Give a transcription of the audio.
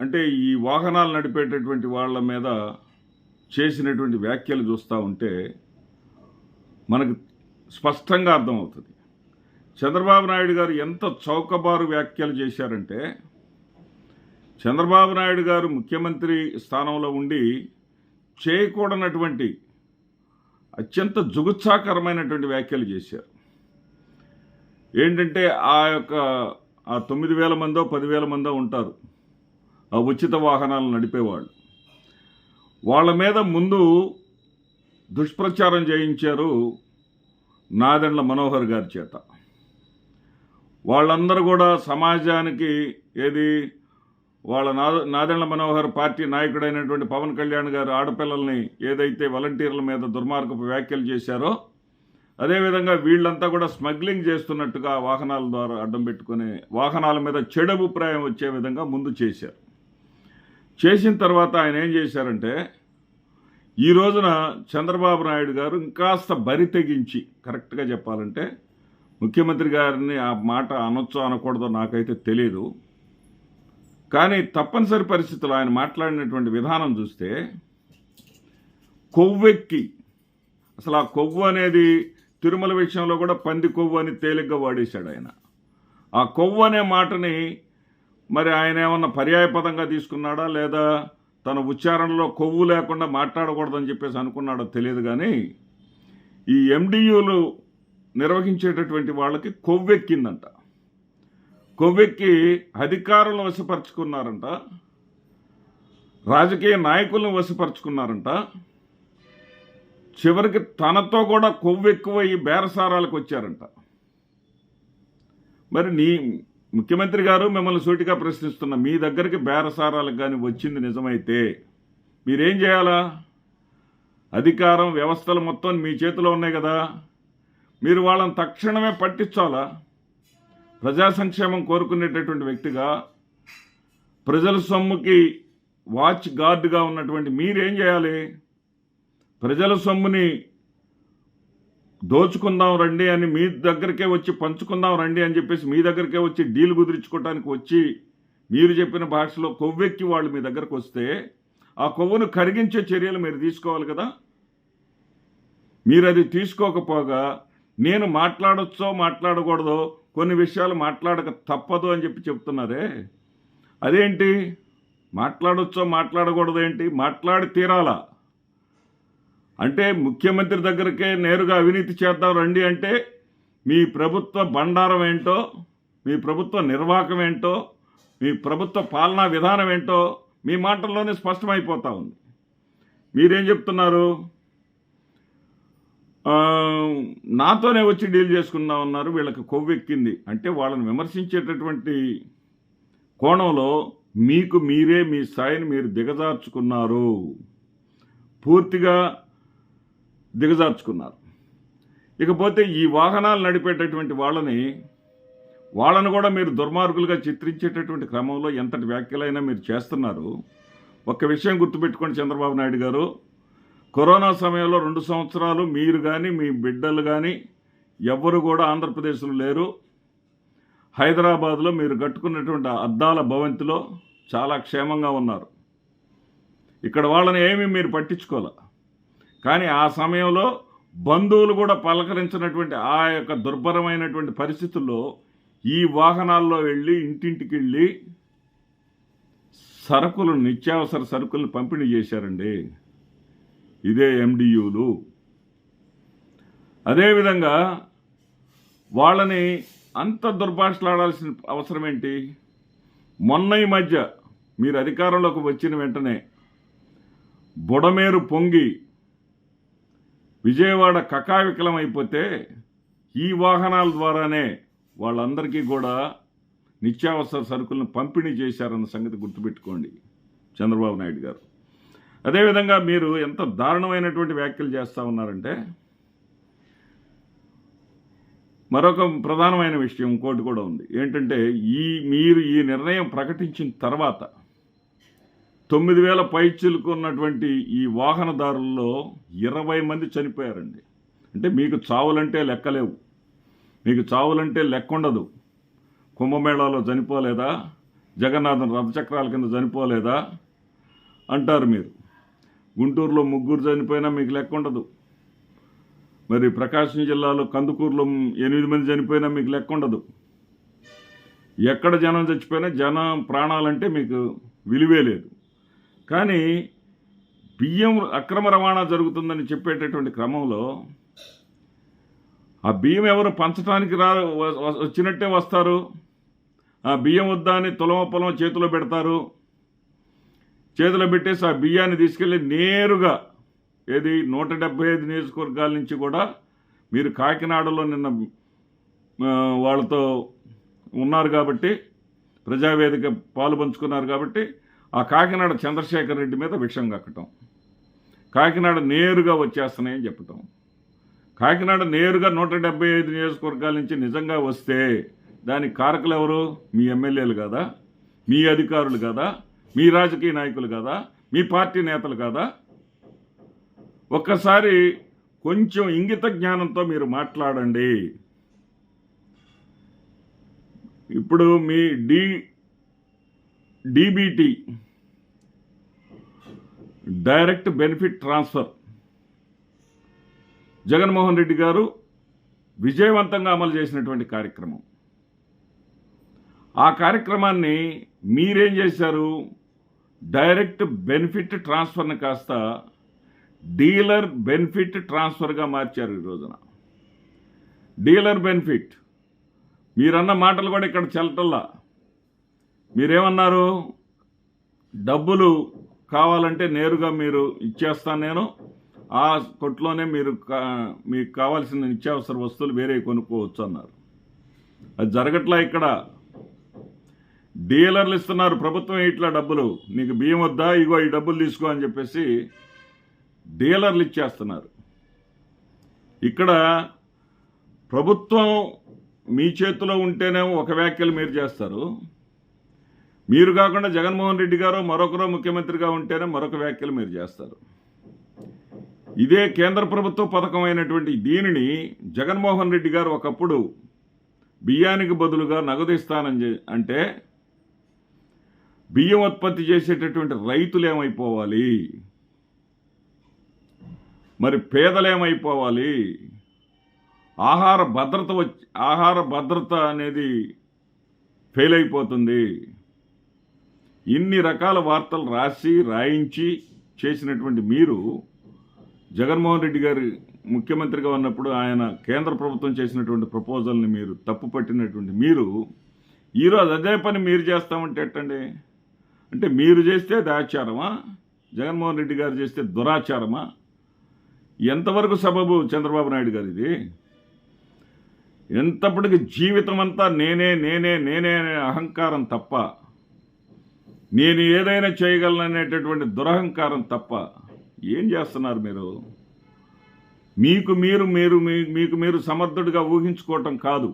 అంటే ఈ వాహనాలు నడిపేటటువంటి వాళ్ళ మీద చేసినటువంటి వ్యాఖ్యలు చూస్తూ ఉంటే మనకు స్పష్టంగా అర్థమవుతుంది. చంద్రబాబు నాయుడు గారు ఎంత చౌకబారు వ్యాఖ్యలు చేశారంటే, చంద్రబాబు నాయుడు గారు ముఖ్యమంత్రి స్థానంలో ఉండి చేయకూడనటువంటి అత్యంత జుగుత్సాకరమైనటువంటి వ్యాఖ్యలు చేశారు. ఏంటంటే ఆ 9,000 మందో 10,000 మందో ఉంటారు ఆ ఉచిత వాహనాలు నడిపేవాళ్ళు. వాళ్ళ మీద ముందు దుష్ప్రచారం చేయించారు నాదెండ్ల మనోహర్ గారి చేత. వాళ్ళందరూ కూడా సమాజానికి వాళ్ళ నాదెండ్ల మనోహర్ పార్టీ నాయకుడైనటువంటి పవన్ కళ్యాణ్ గారు ఆడపిల్లల్ని ఏదైతే వాలంటీర్ల మీద దుర్మార్గపు వ్యాఖ్యలు చేశారో, అదేవిధంగా వీళ్ళంతా కూడా స్మగ్లింగ్ చేస్తున్నట్టుగా వాహనాల ద్వారా అడ్డం పెట్టుకుని వాహనాల మీద చెడు అభిప్రాయం వచ్చే విధంగా ముందు చేశారు. చేసిన తర్వాత ఆయన ఏం చేశారంటే, ఈ రోజున చంద్రబాబు నాయుడు గారు ఇంకాస్త బరి తెగించి, కరెక్ట్గా చెప్పాలంటే ముఖ్యమంత్రి గారిని ఆ మాట అనొచ్చో అనకూడదో నాకైతే తెలియదు, కానీ తప్పనిసరి పరిస్థితుల్లో ఆయన మాట్లాడినటువంటి విధానం చూస్తే కొవ్వెక్కి, అసలు ఆ కొవ్వు అనేది తిరుమల విషయంలో కూడా పంది కొవ్వు అని తేలిగ్గా వాడేశాడు ఆయన. ఆ కొవ్వు అనే మాటని మరి ఆయన ఏమన్నా పర్యాయపదంగా తీసుకున్నాడా, లేదా తన ఉచ్చారణలో కొవ్వు లేకుండా మాట్లాడకూడదని చెప్పేసి అనుకున్నాడో తెలియదు, కానీ ఈ ఎండియూలు నిర్వహించేటటువంటి వాళ్ళకి కొవ్వెక్కిందంట. కొవ్వెక్కి అధికారులను వశపరుచుకున్నారంట, రాజకీయ నాయకులను వశపరుచుకున్నారంట, చివరికి తనతో కూడా కొవ్వెక్కువ ఈ బేరసారాలకు వచ్చారంట. మరి ముఖ్యమంత్రి గారు మిమ్మల్ని సూటిగా ప్రశ్నిస్తున్నా, మీ దగ్గరికి బేరసారాలకు కానీ వచ్చింది నిజమైతే మీరేం చేయాలా? అధికారం వ్యవస్థలు మొత్తం మీ చేతిలో ఉన్నాయి కదా, మీరు వాళ్ళని తక్షణమే పట్టించాలా? ప్రజా సంక్షేమం కోరుకునేటటువంటి వ్యక్తిగా, ప్రజల సొమ్ముకి వాచ్ గార్డుగా ఉన్నటువంటి మీరేం చేయాలి? ప్రజల సొమ్ముని దోచుకుందాం రండి అని మీ దగ్గరికే వచ్చి పంచుకుందాం రండి అని చెప్పేసి మీ దగ్గరికే వచ్చి డీల్ కుదిరించుకోవడానికి వచ్చి మీరు చెప్పిన భాషలో కొవ్వెక్కి వాళ్ళు మీ దగ్గరకు వస్తే ఆ కొవ్వును కరిగించే చర్యలు మీరు తీసుకోవాలి కదా. మీరు అది తీసుకోకపోగా నేను మాట్లాడొచ్చో మాట్లాడకూడదో, కొన్ని విషయాలు మాట్లాడక తప్పదు అని చెప్తున్నారే, అదేంటి? మాట్లాడొచ్చో మాట్లాడకూడదు ఏంటి? మాట్లాడి తీరాలా? అంటే ముఖ్యమంత్రి దగ్గరికే నేరుగా అవినీతి చేద్దాం రండి అంటే మీ ప్రభుత్వ బండారం ఏంటో, మీ ప్రభుత్వ నిర్వాహకం ఏంటో, మీ ప్రభుత్వ పాలనా విధానం ఏంటో మీ మాటల్లోనే స్పష్టమైపోతా ఉంది. మీరేం చెప్తున్నారు? నాతోనే వచ్చి డీల్ చేసుకుందాం ఉన్నారు, వీళ్ళకి కొవ్వెక్కింది అంటే వాళ్ళని విమర్శించేటటువంటి కోణంలో మీకు మీరే మీ స్థాయిని మీరు దిగజార్చుకున్నారు, పూర్తిగా దిగజార్చుకున్నారు. ఇకపోతే ఈ వాహనాలు నడిపేటటువంటి వాళ్ళను కూడా మీరు దుర్మార్గులుగా చిత్రించేటటువంటి క్రమంలో ఎంతటి వ్యాఖ్యలైనా మీరు చేస్తున్నారు. ఒక్క విషయం గుర్తుపెట్టుకోండి చంద్రబాబు నాయుడు గారు, కరోనా సమయంలో 2 సంవత్సరాలు మీరు కానీ మీ బిడ్డలు కానీ ఎవ్వరు కూడా ఆంధ్రప్రదేశ్లో లేరు. హైదరాబాద్లో మీరు కట్టుకున్నటువంటి అద్దాల భవంతిలో చాలా క్షేమంగా ఉన్నారు. ఇక్కడ వాళ్ళని ఏమీ మీరు పట్టించుకోలే. కానీ ఆ సమయంలో బంధువులు కూడా పలకరించినటువంటి ఆ యొక్క దుర్భరమైనటువంటి పరిస్థితుల్లో ఈ వాహనాల్లో వెళ్ళి ఇంటింటికి వెళ్ళి నిత్యావసర సరుకులను పంపిణీ చేశారండి. ఇదే ఎండియూలు. అదేవిధంగా వాళ్ళని అంత దుర్భాషలాడాల్సిన అవసరం ఏంటి? మొన్న ఈ మధ్య మీరు అధికారంలోకి వచ్చిన వెంటనే బుడమేరు పొంగి విజయవాడ కకావికలం అయిపోతే ఈ వాహనాల ద్వారానే వాళ్ళందరికీ కూడా నిత్యావసర సరుకులను పంపిణీ చేశారన్న సంగతి గుర్తుపెట్టుకోండి చంద్రబాబు నాయుడు గారు. అదేవిధంగా మీరు ఎంత దారుణమైనటువంటి వ్యాఖ్యలు చేస్తూ ఉన్నారంటే, మరొక ప్రధానమైన విషయం ఇంకోటి కూడా ఉంది. ఏంటంటే మీరు ఈ నిర్ణయం ప్రకటించిన తర్వాత 9,000 పైచిలకు ఉన్నటువంటి ఈ వాహనదారుల్లో 20 మంది చనిపోయారండి. అంటే మీకు చావులంటే లెక్కలేవు, మీకు చావులంటే లెక్కుండదు. కుంభమేళాలో చనిపోలేదా, జగన్నాథన్ రథచక్రాల కింద చనిపోలేదా అంటారు మీరు. గుంటూరులో 3 చనిపోయినా మీకు లెక్క ఉండదు. మరి ప్రకాశం జిల్లాలో కందుకూరులో 8 మంది చనిపోయినా మీకు లెక్క ఉండదు. ఎక్కడ జనం చచ్చిపోయినా జనం ప్రాణాలంటే మీకు విలువే లేదు. కానీ బియ్యం అక్రమ రవాణా జరుగుతుందని చెప్పేటటువంటి క్రమంలో ఆ బియ్యం ఎవరు పంచడానికి వచ్చినట్టే వస్తారు. ఆ బియ్యం వద్దా అని పొలం చేతిలో పెడతారు. చేతిలో పెట్టేసి ఆ బియ్యాన్ని తీసుకెళ్ళి నేరుగా 175 నియోజకవర్గాల నుంచి కూడా మీరు కాకినాడలో నిన్న వాళ్ళతో ఉన్నారు కాబట్టి, ప్రజావేదిక పాలు పంచుకున్నారు కాబట్టి, ఆ కాకినాడ చంద్రశేఖర్ రెడ్డి మీద విషం కక్కటం, కాకినాడ నేరుగా వచ్చేస్తున్నాయని చెప్పటం. కాకినాడ నేరుగా 175 నియోజకవర్గాల నుంచి నిజంగా వస్తే దానికి కారకులు ఎవరు? మీ ఎమ్మెల్యేలు కదా, మీ అధికారులు కదా, మీ రాజకీయ నాయకులు కదా, మీ పార్టీ నేతలు కదా. ఒక్కసారి కొంచెం ఇంగిత జ్ఞానంతో మీరు మాట్లాడండి. ఇప్పుడు మీ DBT direct benefit transfer Jaganmohan Reddy గారు విజయవంతంగా అమలు చేసినటువంటి కార్యక్రమం. ఆ కార్యక్రమాన్ని మీరేం చేశారు? డైరెక్ట్ బెనిఫిట్ ట్రాన్స్ఫర్ని కాస్త డీలర్ బెనిఫిట్ ట్రాన్స్ఫర్గా మార్చారు. ఈ రోజున డీలర్ బెనిఫిట్ మీరన్న మాటలు కూడా ఇక్కడ చెల్లటల్లా. మీరేమన్నారు? డబ్బులు కావాలంటే నేరుగా మీరు ఇచ్చేస్తాను, నేను ఆ కొట్లోనే మీకు కావాల్సిన నిత్యావసర వస్తువులు వేరే కొనుక్కోవచ్చు అన్నారు. అది జరగట్లా. ఇక్కడ డీలర్లు ఇస్తున్నారు, ప్రభుత్వం ఇట్లా డబ్బులు, నీకు బియ్యం వద్దా, ఇగో ఈ డబ్బులు తీసుకో అని చెప్పేసి డీలర్లు ఇచ్చేస్తున్నారు. ఇక్కడ ప్రభుత్వం మీ చేతిలో ఉంటేనేమో ఒక వ్యాఖ్యలు మీరు చేస్తారు, మీరు కాకుండా జగన్మోహన్ రెడ్డి గారు మరొకరో ముఖ్యమంత్రిగా ఉంటేనే మరొక వ్యాఖ్యలు మీరు చేస్తారు. ఇదే కేంద్ర ప్రభుత్వ పథకం అయినటువంటి దీనిని జగన్మోహన్ రెడ్డి గారు ఒకప్పుడు బియ్యానికి బదులుగా నగదు ఇస్తానని అంటే బియ్యం ఉత్పత్తి చేసేటటువంటి రైతులు ఏమైపోవాలి, మరి పేదలేమైపోవాలి, ఆహార భద్రత అనేది ఫెయిల్ అయిపోతుంది. ఇన్ని రకాల వార్తలు రాయించి చేసినటువంటి మీరు, జగన్మోహన్ రెడ్డి గారి ముఖ్యమంత్రిగా ఉన్నప్పుడు ఆయన కేంద్ర ప్రభుత్వం చేసినటువంటి ప్రపోజల్ని మీరు తప్పు పట్టినటువంటి మీరు ఈరోజు అదే పని మీరు చేస్తామంటే ఎట్టండి? అంటే మీరు చేస్తే అది ఆచారమా, జగన్మోహన్ రెడ్డి గారు చేస్తే దురాచారమా? ఎంతవరకు సబబు చంద్రబాబు నాయుడు గారు ఇది? ఎంతప్పటికి జీవితం అంతా నేనే నేనే నేనే అనే అహంకారం తప్ప, నేను ఏదైనా చేయగలననేటటువంటి దురహంకారం తప్ప ఏం చేస్తున్నారు మీరు? మీకు మీరు సమర్థుడిగా ఊహించుకోవటం కాదు,